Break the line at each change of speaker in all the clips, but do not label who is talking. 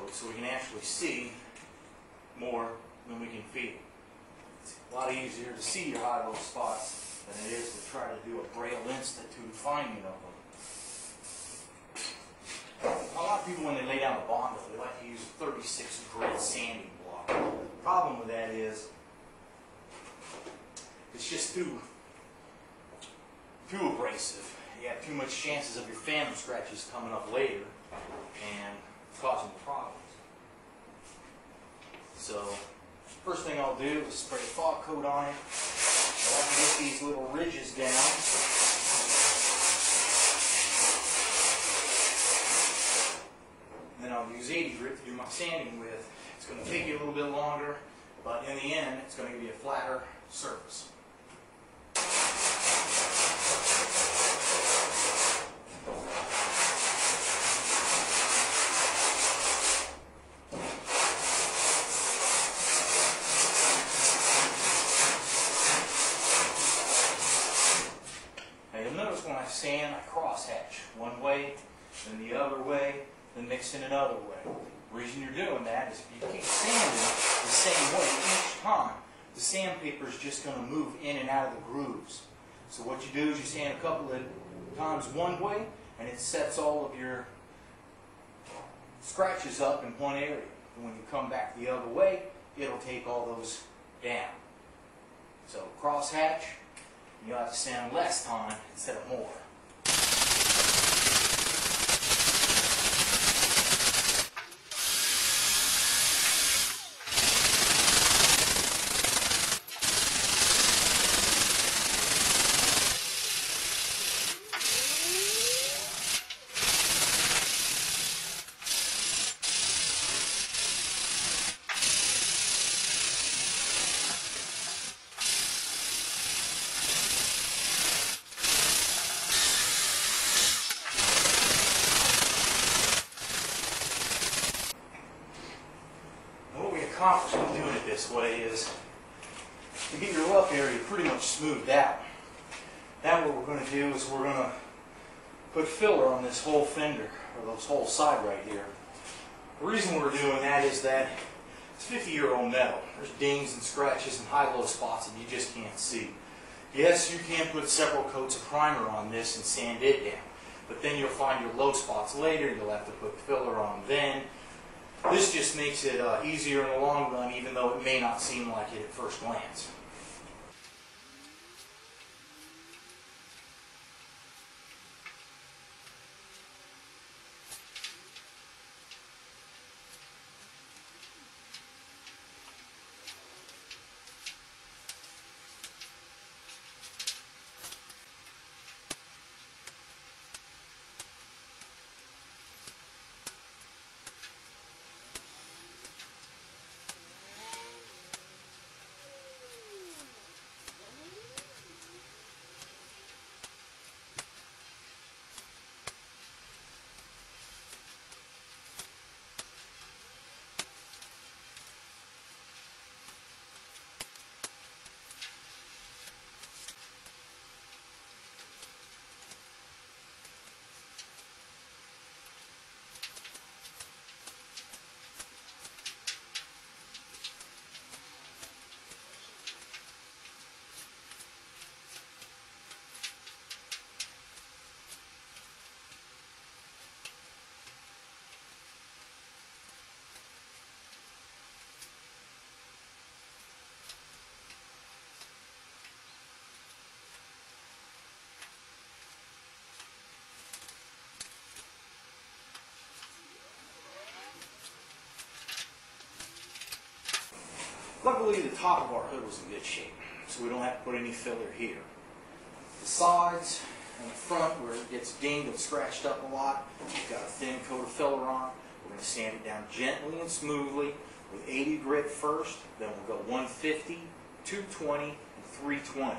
coat so we can actually see more than we can feel. It's a lot easier to see your high-low spots than it is to try to do a Braille Institute finding of them. A lot of people, when they lay down a Bondo, they like to use a 36 grit sanding block. The problem with that is it's just too abrasive. You have too much chances of your phantom scratches coming up later and causing problems. So, first thing I'll do is spray a fog coat on it. I like to get these little ridges down. And then I'll use 80 grit to do my sanding with. It's going to take you a little bit longer, but in the end, it's going to give you a flatter surface. Sand, I crosshatch one way, then the other way, then mix in another way. The reason you're doing that is if you keep sanding the same way each time, the sandpaper is just going to move in and out of the grooves. So what you do is you sand a couple of times one way, and it sets all of your scratches up in one area. And when you come back the other way, it'll take all those down. So crosshatch, you have to sand less time instead of more. Accomplish in doing it this way is to get your rough area pretty much smoothed out. Now what we're going to do is we're going to put filler on this whole fender, or this whole side right here. The reason we're doing that is that it's 50-year-old metal. There's dings and scratches and high-low spots that you just can't see. Yes, you can put several coats of primer on this and sand it down, but then you'll find your low spots later. You'll have to put filler on then. This just makes it easier in the long run, even though it may not seem like it at first glance. Luckily, the top of our hood was in good shape, so we don't have to put any filler here. The sides and the front, where it gets dinged and scratched up a lot, we've got a thin coat of filler on. We're going to sand it down gently and smoothly with 80 grit first, then we'll go 150, 220, and 320.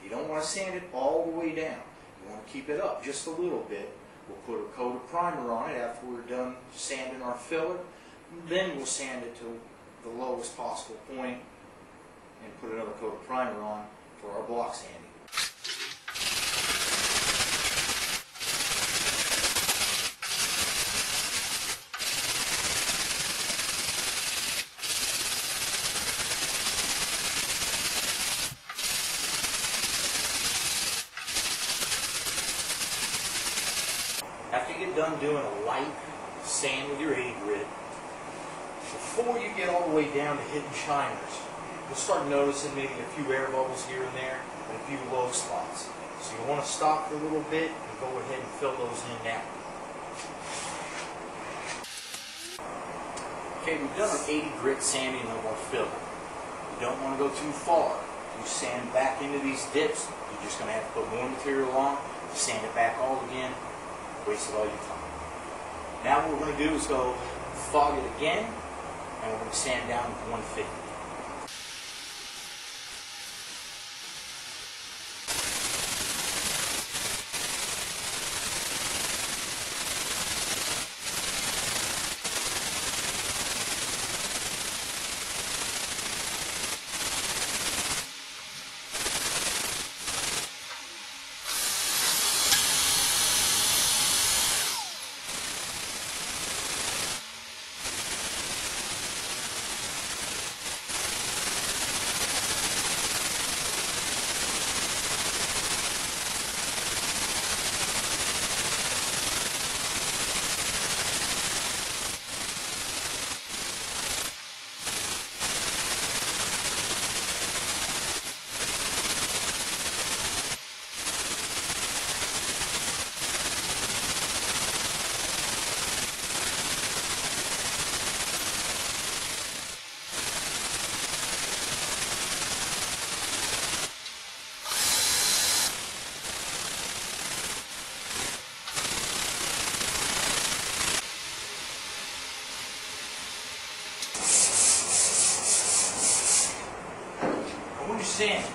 You don't want to sand it all the way down. You want to keep it up just a little bit. We'll put a coat of primer on it after we're done sanding our filler. Then we'll sand it to the lowest possible point and put another coat of primer on for our block sanding. you get done doing a light sand with your 80 grit, before you get all the way down to hitting shiners, you'll start noticing maybe a few air bubbles here and there and a few low spots. So you want to stop for a little bit and go ahead and fill those in now. Okay, we've done our 80 grit sanding of our filler. You don't want to go too far. You sand back into these dips, you're just going to have to put more material on, sand it back all again, wasted all your time. Now what we're going to do is go fog it again, and we're going to sand down to 150. Sand.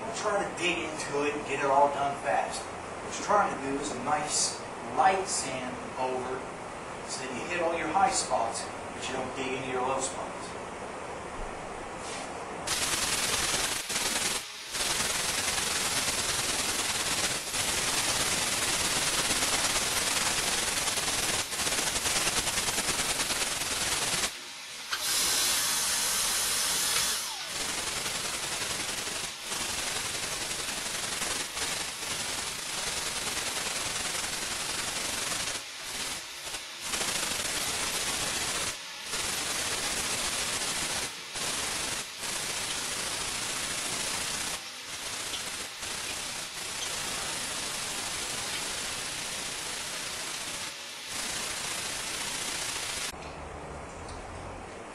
Don't try to dig into it and get it all done fast. What you're trying to do is a nice light sand over so that you hit all your high spots, but you don't dig into your low spots.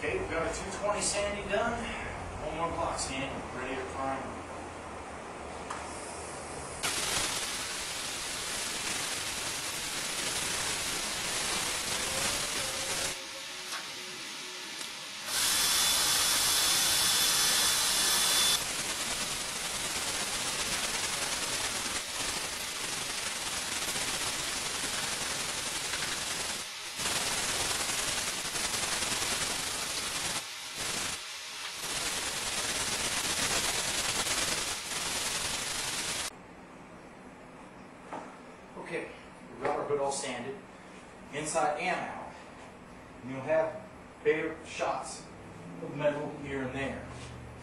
Okay, we've got a 220 sanding done. One more block sand, ready to prime. Okay, we've got our hood all sanded, inside and out. And you'll have bare shots of metal here and there.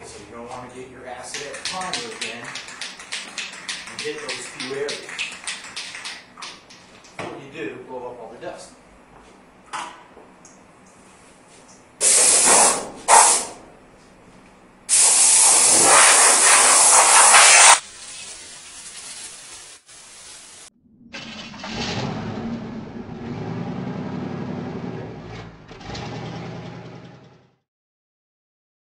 So you don't want to get your acid primer again and hit those few areas.